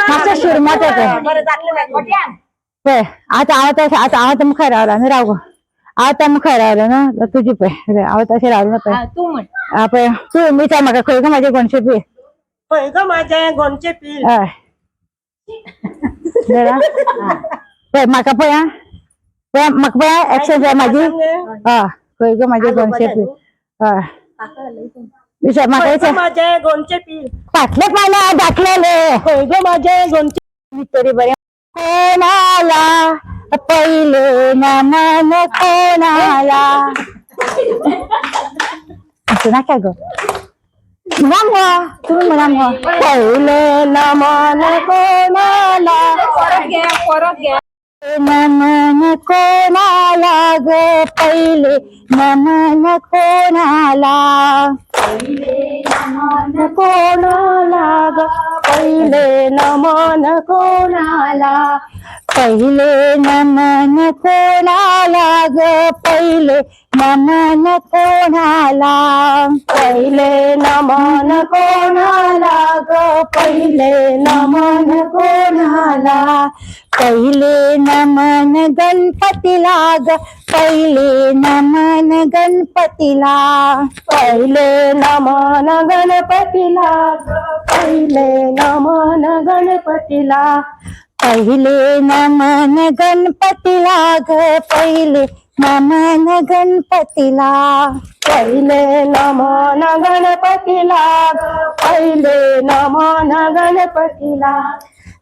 मागच्या शिर मोठ्या आता मुख रावला ना राव आता मुख रावलं ना तुझी पे आता असे रावलं ना तू मी काय मग खय का माझे गोणशे पी होय ग माझ्या गोंचे पील माका पया मग पया ऍक्शन आहे माझी खय ग माझे गोणशे पी विषय मागायचं माझ्या गोंचे पील पाटले पाण्या दाखलेले होय ग माझ्या गोंचे तरी बरे कोणाला पहिले नमन कोणाला असं ना काय ग नाम तुम्ही म्हणा पहिले नमन कोणाला नमन कोणाला ग पहिले नमन कोणाला कोणाला ग पहिले नमन कोणाला पहिले नमन कोणाला ग पहिले नमन कोणाला पहिले नमन कोणाला ग पहिले नमन कोणाला पहिले नमन गणपतीला ग पहिले नमन गणपतीला पहिले नमन गणपतीला पहिले नमन गणपतीला पहिले नमन गणपतीला ग पहिले नमन गणपतीला पहिले नमन गणपतीला पहिले नमन गणपतीला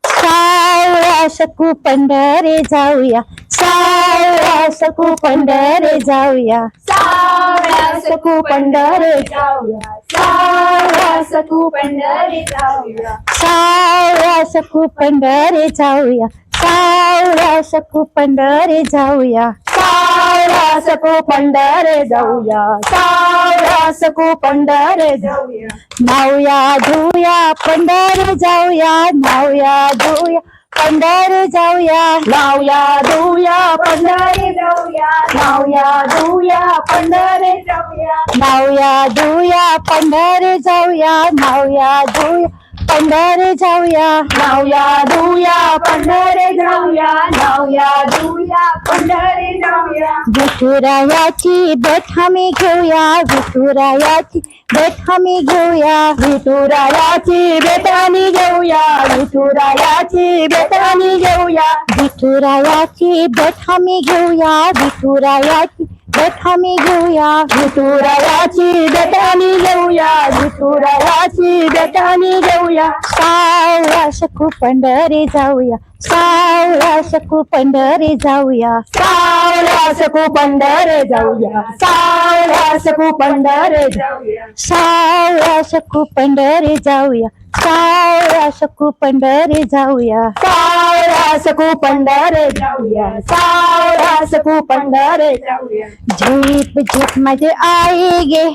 सावळ्या सकू पंढरे जाऊया सावळ्या सकू पंढरे जाऊया सावळ्या सकू पंढरे जाऊया सावळ्या सकू पंढरे जाऊया सावळ्या सकू पंढरे जाऊया सावळ्या सकू पंढरे जाऊया सावळ्या सकू पंढरे जाऊया सावळ्या सकू पंढरे जाऊया नावया धुया पंढरे जाऊया नावया धुया पंढरे जाऊया नावया धुया पंढरे जाऊया नावया धुया पंढरे जाऊया नावया धुया पंढरे जाऊया नावया धुया पंढरे जाऊया नावया धुया पंढरे जाऊया नावया धुया पंढरे जाऊया विठुरायाची भेट आम्ही घेऊया विठुरायाची भेट आम्ही घेऊया विठुरायाची भेट आम्ही घेऊया विठुरायाची भेट आम्ही घेऊया विठुरायाची भेट आम्ही घेऊया विठुरायाची भेट आम्ही घेऊया विठुरायाची भेट आम्ही घेऊया विठुरायाची भेट आम्ही घेऊया सावळ्या सकू पंढरी जाऊया सावळ्या सकू पंढरी जाऊया सावळ्या सकू पंढरे जाऊया सावळ्या सकू पंढरे जाऊया सावळ्या सकू पंढरे जाऊया सावळ्या सकू पंढरे जाऊया सावळ्या सकू पंढरे जाऊया सावळ्या सकू पंढरे जाऊया झीप झीप माझे आई गे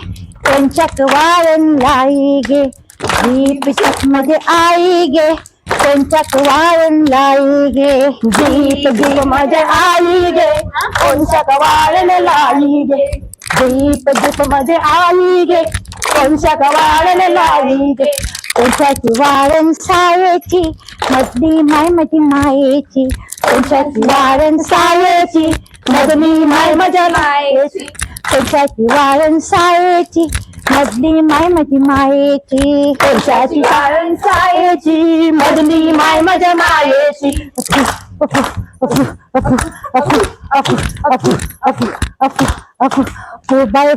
पंचक वाळण लाई गे झीप झीप माझे आई गे पंचक वाळण लाई गे झीप झीप माझे आई गे पंचक वाळण लाई गे झीप झीप माझे आई गे पंचक वाळण लाई गे पंचाची वाळण सायेची मधली माय माझी मायेची पंचाची वाळण सायेची मधली माय माझ्या मायेची पंचाची वाळण सायेची मधली माय माझी मायेची पंचाची वाळण सायेची मधली माय माझ्या मायेची फुबाई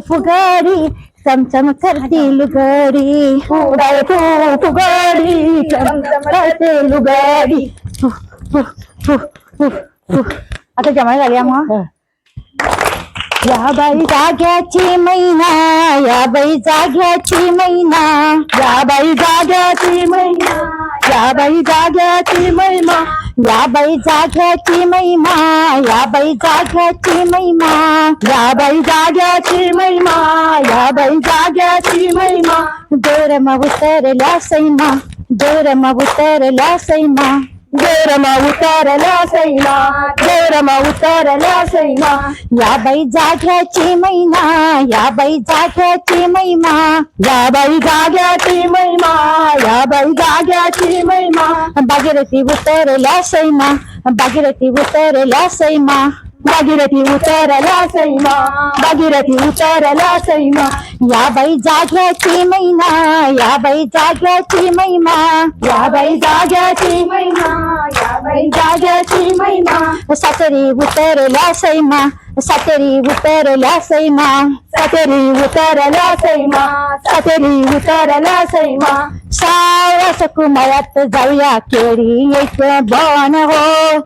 फुगारी चमचम करती लुगडी फुबाई फुगारी चमचम करते लुगडी आता जमा झाली मग या बाई जाग्याची मैना या बाई जाग्याची मैना या बाई जाग्याची मैना या बाई जाग्याची महिमा या बाई जाग्याची महिमा या बाई जाग्याची महिमा या बाई जाग्याची महिमा या बाई जाग्याची महिमा दोरमा उतरल्या सैमा दोरमा उतरल्या सैमा गोरमा उतरल्या सैना गोरमा उतरल्या सैना या बाई जाग्याची मैना या बाई जाग्याची महिमा या बाई जाग्याची महिमा या बाई जाग्याची महिमा भागीरथी उतरल्या सैमा भागीरथी उतरल्या सैमा भागीरथी उतरल्या सैमा भागीरथी उतरल्या सैमा या बाई जाग्याची मैना या बाई जाग्याची महिमा या बाई जाग्याची महिमा या बाई जाग्याची महिमा सातेरी उतरल्या सैमा सातेरी उतरल्या सैमा सातेरी उतरल्या सैमा सातेरी उतरल्या सैमा सावळ्यास कुमारात जाऊया केळी एक बन हो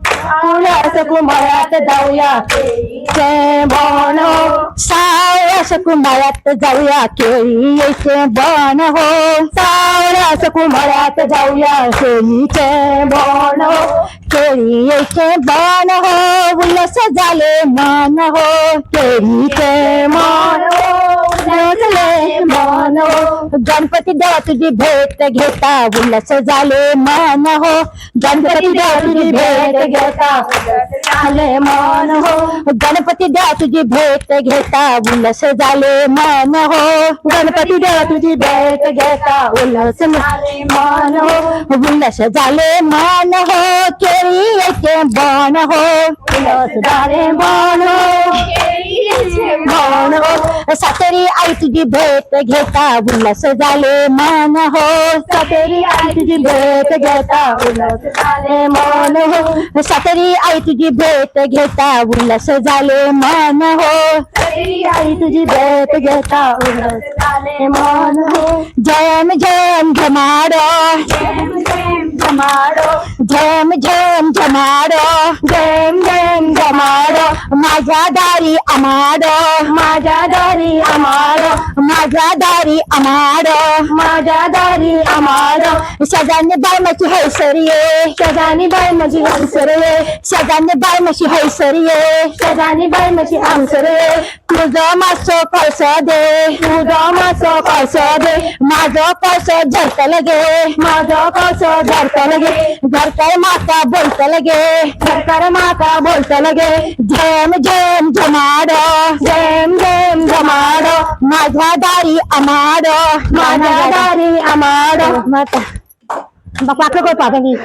उल्हास कुमारात जाऊया केळीचे बन हो सावळ्यास कुमारात जाऊया केळी एक बन हो सावळ्यास कुमारात जाऊया केळीचे बन हो केळी एक बन हो उल्हास झाले मन हो केळीचे मन हो उल्हासले मन हो गणपती देवा तुझी भेट घेता उल्हास झाले मन हो गणपती देवा तुझी भेट घेता झाले मन हो गणपती देवा तुझी भेट घेता उल्हास झाले मन हो गणपती देवा तुझी भेट घेता उल्हास झाले मन हो उल्हास झाले मन हो केळी एक बन हो उल्हास झाले मन हो मन हो सातेरी आई तुझी भेट घेता उल्हास झाले मन हो सातेरी आई तुझी भेट घेता उल्हास झाले मन हो सातेरी आई तुझी भेट घेता उल्हास झाले मन हो सातेरी आई तुझी भेट घेता उल्हास झाले मन हो झम झम झमाडो जमाडो झम झम झमाडो जम जम जमाडो माझ्या दारी अमाडो माझ्या दारी आमाडो माझ्या दारी अमाडो माझ्या दारी आमाडो सजाने बाय मची हैसरिये सदानी बाई माझी हंसरे सजाने बाय मशी हैसरिये सदानी बाई माझी हंसरे तुझं मासो पैस दे तुझा मासो पैसा दे माझं पैस झरत लगे माझा पैसा धरता लगे घरकर माता बोलत लगे सरकार माता बोलता लगे झेम झेम झमाडो जम जम जमाडो माझ्या दारी अमाडो माझ्या दारी आमाडो माता बापा को पागली